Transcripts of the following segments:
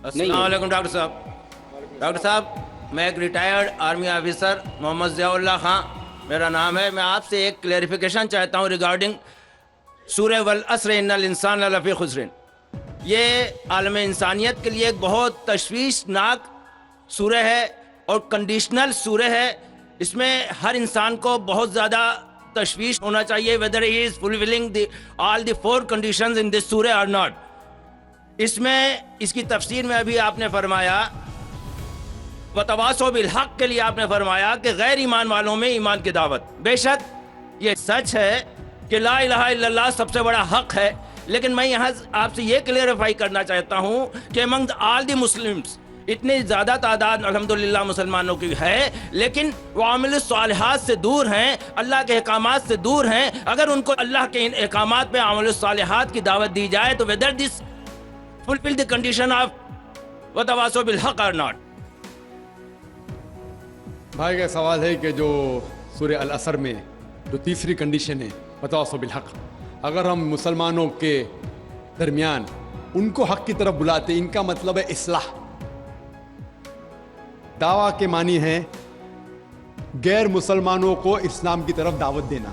السلام علیکم ڈاکٹر صاحب. ڈاکٹر صاحب میں ایک ریٹائرڈ آرمی آفیسر محمد ضیاء اللہ خان میرا نام ہے. میں آپ سے ایک کلیریفیکیشن چاہتا ہوں ریگارڈنگ سورہ والعصر ان الانسان لفی خسر. یہ عالم انسانیت کے لیے ایک بہت تشویشناک سورہ ہے اور کنڈیشنل سورہ ہے. اس میں ہر انسان کو بہت زیادہ تشویش ہونا چاہیے whether he is fulfilling all the 4 conditions in this surah or not. اس میں اس کی تفسیر میں ابھی آپ نے فرمایا وتواصوا بالحق کے لیے آپ نے فرمایا کہ غیر ایمان والوں میں ایمان کی دعوت. بے شک یہ سچ ہے کہ لا الہ الا اللہ سب سے بڑا حق ہے, لیکن میں یہاں آپ سے یہ کلیریفائی کرنا چاہتا ہوں کہ امنگ آل دی مسلمس اتنی زیادہ تعداد الحمدللہ مسلمانوں کی ہے, لیکن وہ عامل الصالحات سے دور ہیں, اللہ کے احکامات سے دور ہیں. اگر ان کو اللہ کے ان احکامات پہ عامل الصالحات کی دعوت دی جائے تو whether this fulfill the condition of وتواصوا بالحق or not. بھائی کا سوال ہے کہ جو سورہ العصر میں جو تیسری کنڈیشن ہے وتواصوا بالحق, اگر ہم مسلمانوں کے درمیان ان کو حق کی طرف بلاتے, ان کا مطلب ہے اصلاح. دعویٰ کے معنی ہے غیر مسلمانوں کو اسلام کی طرف دعوت دینا.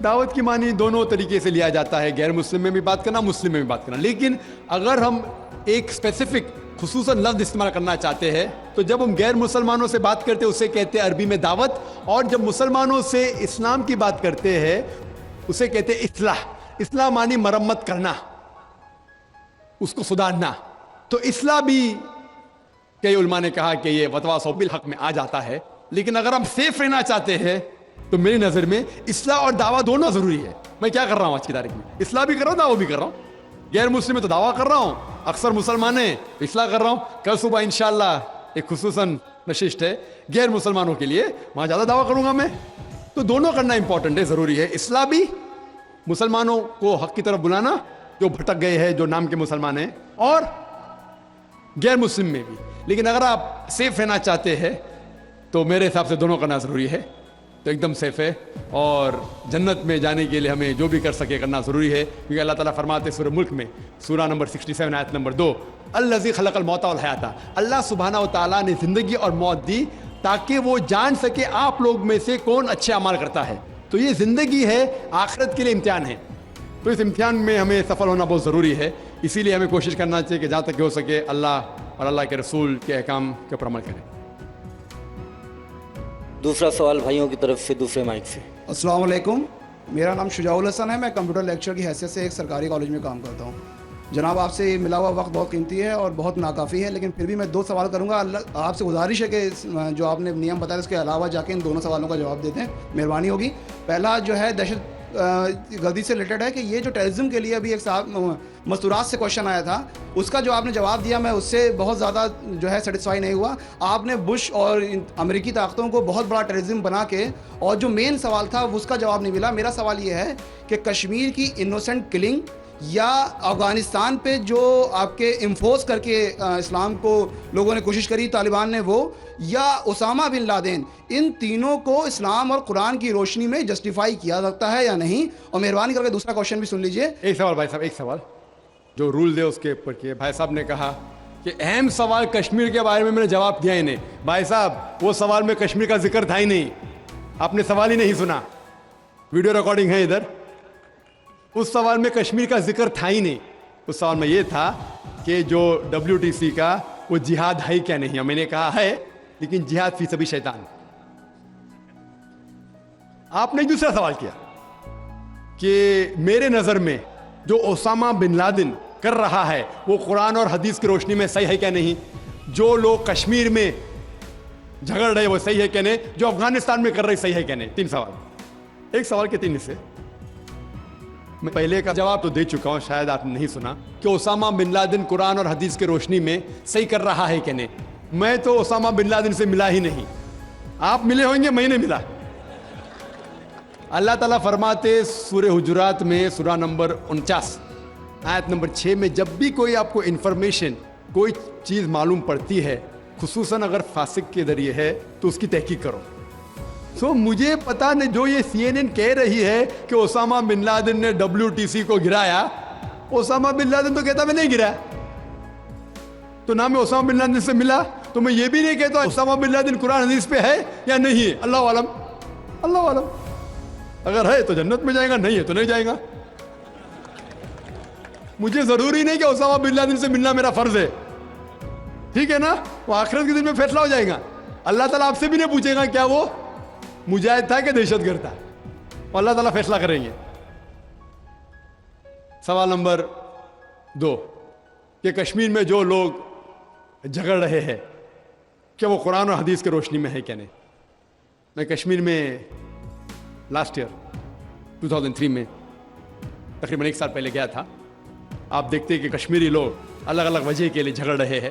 دعوت کی معنی دونوں طریقے سے لیا جاتا ہے, غیر مسلم میں بھی بات کرنا, مسلم میں بھی بات کرنا. لیکن اگر ہم ایک اسپیسیفک خصوصاً لفظ استعمال کرنا چاہتے ہیں تو جب ہم غیر مسلمانوں سے بات کرتے ہیں اسے کہتے ہیں عربی میں دعوت, اور جب مسلمانوں سے اسلام کی بات کرتے ہیں اسے کہتے ہیں اصلاح. اصلاح معنی مرمت کرنا, اس کو سدھارنا. تو اصلاح بھی کئی علماء نے کہا کہ یہ وتواصوا بالحق میں آ جاتا ہے. لیکن اگر ہم سیف رہنا چاہتے ہیں تو میری نظر میں اصلاح اور دعویٰ دونوں ضروری ہے. میں کیا کر رہا ہوں آج کی تاریخ میں, اصلاح بھی کر رہا ہوں, دعویٰ بھی کر رہا ہوں. غیر مسلم میں تو دعویٰ کر رہا ہوں, اکثر مسلمان ہیں اصلاح کر رہا ہوں. کل صبح انشاءاللہ ایک خصوصاً نشست ہے غیر مسلمانوں کے لیے, وہاں زیادہ دعویٰ کروں گا میں. تو دونوں کرنا امپورٹنٹ ہے, ضروری ہے. اصلاح بھی, مسلمانوں کو حق کی طرف بلانا جو بھٹک گئے ہیں, جو نام کے مسلمان ہیں, اور غیر مسلم میں بھی. لیکن اگر آپ سیف رہنا چاہتے ہیں تو میرے حساب سے دونوں کرنا ضروری ہے. تو ایک دم سیف ہے, اور جنت میں جانے کے لیے ہمیں جو بھی کر سکے کرنا ضروری ہے. کیونکہ اللہ تعالیٰ فرماتے ہیں سورہ ملک میں سورہ نمبر 67 آیت نمبر 2, الذی خلق الموت والحیات, اللہ سبحانہ و تعالیٰ نے زندگی اور موت دی تاکہ وہ جان سکے آپ لوگ میں سے کون اچھے اعمال کرتا ہے. تو یہ زندگی ہے, آخرت کے لیے امتحان ہے. تو اس امتحان میں ہمیں سفل ہونا بہت ضروری ہے. اسی لیے ہمیں کوشش کرنا چاہیے کہ جہاں تک ہو سکے اللہ اور اللہ کے رسول کے احکام کے اوپر عمل کریں. دوسرا سوال بھائیوں کی طرف سے دوسرے مائک سے. السلام علیکم, میرا نام شجاع الحسن ہے. میں کمپیوٹر لیکچر کی حیثیت سے ایک سرکاری کالج میں کام کرتا ہوں. جناب آپ سے ملا ہوا وقت بہت قیمتی ہے اور بہت ناکافی ہے, لیکن پھر بھی میں 2 سوال کروں گا. آپ سے گزارش ہے کہ جو آپ نے نیم بتایا اس کے علاوہ جا کے ان دونوں سوالوں کا جواب دیتے ہیں, مہربانی ہوگی. پہلا جو ہے دہشت گردی سے ریلیٹڈ ہے کہ یہ جو ٹیررزم کے لیے ابھی ایک مستورات سے کوشچن آیا تھا, اس کا جو آپ نے جواب دیا میں اس سے بہت زیادہ جو ہے سیٹسفائی نہیں ہوا. آپ نے بش اور امریکی طاقتوں کو بہت بڑا ٹیررزم بنا کے, اور جو مین سوال تھا اس کا جواب نہیں ملا. میرا سوال یہ ہے کہ کشمیر کی انوسنٹ کلنگ, یا افغانستان پہ جو آپ کے انفورس کر کے اسلام کو لوگوں نے کوشش کری طالبان نے, وہ, یا اسامہ بن لادن, ان تینوں کو اسلام اور قرآن کی روشنی میں جسٹیفائی کیا سکتا ہے یا نہیں؟ اور مہربانی کر کے دوسرا کوشچن بھی سن لیجئے. ایک سوال بھائی صاحب, ایک سوال جو رول دے اس کے اوپر کیے. بھائی صاحب نے کہا کہ اہم سوال کشمیر کے بارے میں نے جواب دیا ہی نہیں. بھائی صاحب وہ سوال میں کشمیر کا ذکر تھا ہی نہیں, آپ نے سوال ہی نہیں سنا. ویڈیو ریکارڈنگ ہے ادھر, اس سوال میں کشمیر کا ذکر تھا ہی نہیں. اس سوال میں یہ تھا کہ جو WTC کا وہ جہاد ہے کیا نہیں. میں نے کہا ہے, لیکن جہاد فی سبیل شیطان. آپ نے دوسرا سوال کیا کہ میرے نظر میں جو اسامہ بن لادن کر رہا ہے وہ قرآن اور حدیث کی روشنی میں صحیح ہے کیا نہیں. جو لوگ کشمیر میں جھگڑ رہے وہ صحیح ہے کیا نہیں. جو افغانستان میں کر رہے صحیح ہے کیا نہیں. 3 سوال, ایک سوال کے 3 حصے. میں پہلے کا جواب تو دے چکا ہوں, شاید آپ نے نہیں سنا, کہ اسامہ بن لادن قرآن اور حدیث کی روشنی میں صحیح کر رہا ہے کہ نہیں. میں تو اسامہ بن لادن سے ملا ہی نہیں. آپ ملے ہوئیں گے, میں نہیں ملا. اللہ تعالیٰ فرماتے سورہ حجرات میں سورہ نمبر 49 آیت نمبر 6 میں, جب بھی کوئی آپ کو انفارمیشن کوئی چیز معلوم پڑتی ہے, خصوصاً اگر فاسق کے ذریعے ہے, تو اس کی تحقیق کرو. مجھے پتا نہیں, جو یہ CNN کہہ رہی ہے کہ اسامہ بن لادن نے WTC کو گرایا, اسامہ بن لادن تو کہتا میں نہیں گرایا. تو نہ میں اسامہ بن لادن سے ملا تو میں یہ بھی نہیں کہتا اسامہ بن لادن قرآن حدیث پہ ہے یا نہیں ہے. اللہ عالم, اللہ عالم. اگر ہے تو جنت میں جائے گا, نہیں ہے تو نہیں جائے گا. مجھے ضروری نہیں کہ اسامہ بن لادن سے ملنا میرا فرض ہے, ٹھیک ہے نا. وہ آخرت کے دن میں فیصلہ ہو جائے گا. اللہ تعالیٰ آپ سے بھی نہیں پوچھے گا کیا وہ مجاہد تھا کہ دہشت گرد تھا, اللہ تعالیٰ فیصلہ کریں گے. سوال نمبر 2 کہ کشمیر میں جو لوگ جھگڑ رہے ہیں کیا وہ قرآن اور حدیث کی روشنی میں ہے کیا نہیں. میں کشمیر میں لاسٹ ایئر 2003 میں تقریباً 1 سال پہلے گیا تھا. آپ دیکھتے ہیں کہ کشمیری لوگ الگ الگ وجہ کے لیے جھگڑ رہے ہیں.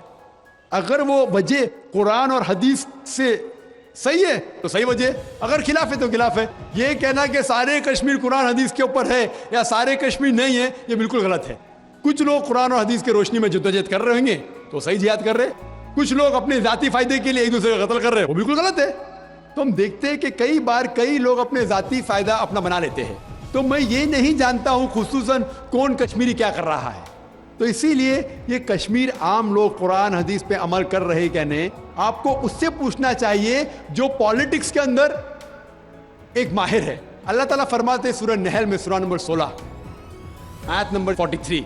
اگر وہ وجہ قرآن اور حدیث سے صحیح ہے تو صحیح وجہ, اگر خلاف ہے تو خلاف ہے. یہ کہنا کہ سارے کشمیر قرآن حدیث کے اوپر ہے یا سارے کشمیر نہیں ہے, یہ بالکل غلط ہے. کچھ لوگ قرآن اور حدیث کی روشنی میں جدوجہد کر رہے ہوں گے تو صحیح جہاد کر رہے, کچھ لوگ اپنے ذاتی فائدے کے لیے ایک دوسرے کا قتل کر رہے ہیں, وہ بالکل غلط ہے. تو ہم دیکھتے ہیں کہ کئی بار کئی لوگ اپنے ذاتی فائدہ اپنا بنا لیتے ہیں. تو میں یہ نہیں جانتا ہوں خصوصاً کون کشمیری کیا کر رہا ہے. تو اسی لیے یہ کشمیر عام لوگ قرآن حدیث پہ عمل کر رہے کیا نہیں, آپ کو اس سے پوچھنا چاہیے جو پالیٹکس کے اندر ایک ماہر ہے. اللہ تعالیٰ فرماتے ہیں سورہ نحل میں سورہ نمبر 16 آیت نمبر 43,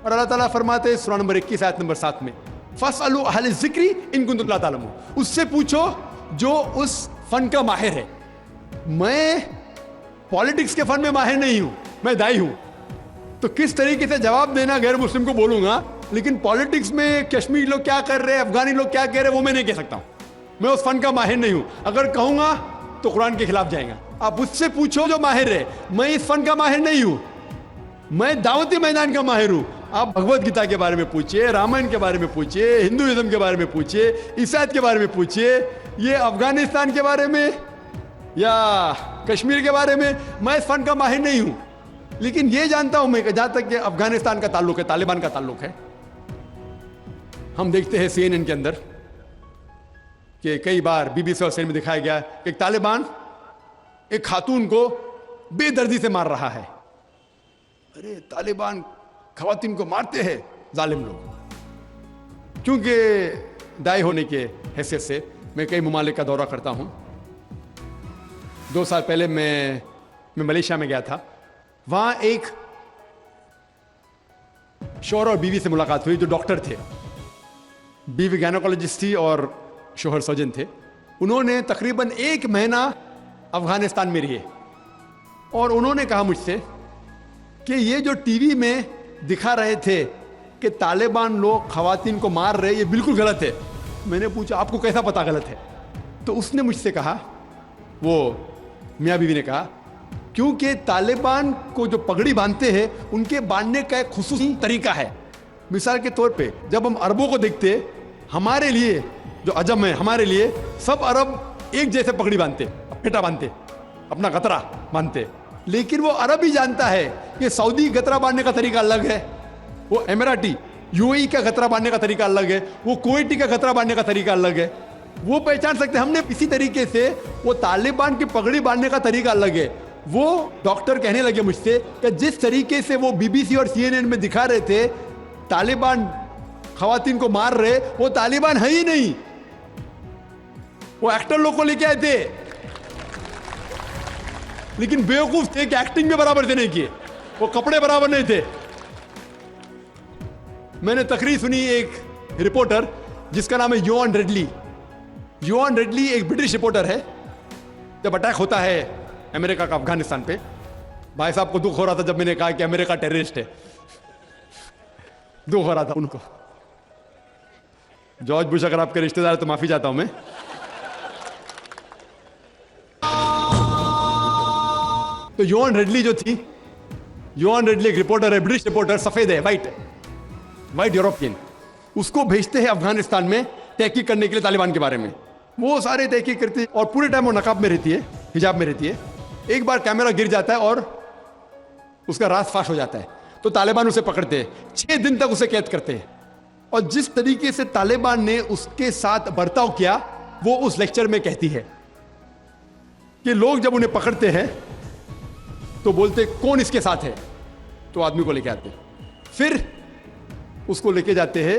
اور اللہ تعالیٰ فرماتے ہیں سورہ نمبر 21 آیت نمبر 7 میں فَاسْأَلُوا أَهْلَ الذِّكْرِ إِن كُنتُمْ لَا تَعْلَمُونَ. اس سے پوچھو جو اس فن کا ماہر ہے. میں پالیٹکس کے فن میں ماہر نہیں ہوں, میں دائی ہوں, تو کس طریقے سے جواب دینا غیر مسلم کو بولوں گا. لیکن پالیٹکس میں کشمیری لوگ کیا کر رہے ہیں, افغانی لوگ کیا کہہ رہے ہیں, وہ میں نہیں کہہ سکتا ہوں. میں اس فن کا ماہر نہیں ہوں. اگر کہوں گا تو قرآن کے خلاف جائے گا. آپ اس سے پوچھو جو ماہر ہے. میں اس فن کا ماہر نہیں ہوں, میں دعوتی میدان کا ماہر ہوں. آپ بھگوت گیتا کے بارے میں پوچھیے, رامائن کے بارے میں پوچھیے, ہندوازم کے بارے میں پوچھیے, عیسائیت کے بارے میں پوچھیے, یہ افغانستان کے بارے میں یا کشمیر کے بارے میں. میں اس فن کا ماہر نہیں ہوں, لیکن یہ جانتا ہوں میں کہ جہاں تک کہ افغانستان کا تعلق ہے, طالبان کا تعلق ہے, ہم دیکھتے ہیں CNN کے اندر کہ کئی بار BBC اور CNN میں دکھایا گیا کہ ایک طالبان ایک خاتون کو بے دردی سے مار رہا ہے. ارے طالبان خواتین کو مارتے ہیں ظالم لوگ. کیونکہ دائی ہونے کے حیثیت سے میں کئی ممالک کا دورہ کرتا ہوں. 2 سال پہلے میں ملیشیا میں گیا تھا. وہاں ایک شوہر اور بیوی سے ملاقات ہوئی جو ڈاکٹر تھے. بیوی گائنوکالوجسٹ تھی اور شوہر سرجن تھے. انہوں نے تقریباً 1 مہینہ افغانستان میں رہے اور انہوں نے کہا مجھ سے کہ یہ جو ٹی وی میں دکھا رہے تھے کہ طالبان لوگ خواتین کو مار رہے, یہ بالکل غلط ہے. میں نے پوچھا آپ کو کیسا پتا غلط ہے؟ تو اس نے مجھ سے کہا, وہ میاں بیوی نے کہا, کیونکہ طالبان کو جو پگڑی باندھتے ہیں ان کے باندھنے کا ایک خصوصی طریقہ ہے. مثال کے طور پہ جب ہم عربوں کو دیکھتے, ہمارے لیے جو عجم ہے, ہمارے لیے سب عرب ایک جیسے پگڑی باندھتے, پھیٹا باندھتے, اپنا گترا باندھتے. لیکن وہ عرب ہی جانتا ہے کہ سعودی گترا باندھنے کا طریقہ الگ ہے, وہ اماراتی UAE کا گترا باندھنے کا طریقہ الگ ہے, وہ کویٹی کا گترا باندھنے کا طریقہ الگ ہے. وہ پہچان سکتے. ہم نے اسی طریقے سے وہ طالبان کی پگڑی باندھنے کا طریقہ الگ ہے. وہ ڈاکٹر کہنے لگے مجھ سے کہ جس طریقے سے وہ BBC اور CNN میں دکھا رہے تھے طالبان خواتین کو مار رہے, وہ طالبان ہے ہی نہیں, وہ ایکٹر لوگ کو لے کے آئے تھے, لیکن بیوقوف تھے کہ ایکٹنگ میں برابر سے نہیں کیے, وہ کپڑے برابر نہیں تھے. میں نے تقریر سنی ایک رپورٹر جس کا نام ہے یوان ریڈلی. یوان ریڈلی ایک برٹش رپورٹر ہے. جب اٹیک ہوتا ہے امریکہ کا افغانستان پہ, بھائی صاحب کو دکھ ہو رہا تھا جب میں نے کہا کہ امریکہ ٹیررسٹ ہے, دکھ ہو رہا تھا ان کو. جارج بش اگر آپ کے رشتہ دار تو معافی چاہتا ہوں میں. تو یوان ریڈلی جو تھی, یوان ریڈلی ایک رپورٹر ہے, برٹش رپورٹر, سفید ہے, وائٹ یوروپین. اس کو بھیجتے ہیں افغانستان میں تحقیق کرنے کے لیے طالبان کے بارے میں. وہ سارے تحقیق کرتے ہیں اور پورے ٹائم وہ نقاب میں رہتی ہے, حجاب میں رہتی ہے. ایک بار کیمرہ گر جاتا ہے اور اس کا راز فاش ہو جاتا ہے, تو طالبان اسے پکڑتے ہیں, 6 دن تک اسے قید کرتے ہیں. اور جس طریقے سے طالبان نے اس کے ساتھ برتاؤ کیا وہ اس لیکچر میں کہتی ہے کہ لوگ جب انہیں پکڑتے ہیں تو بولتے کون اس کے ساتھ ہے, تو آدمی کو لے کے آتے, پھر اس کو لے کے جاتے ہیں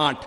8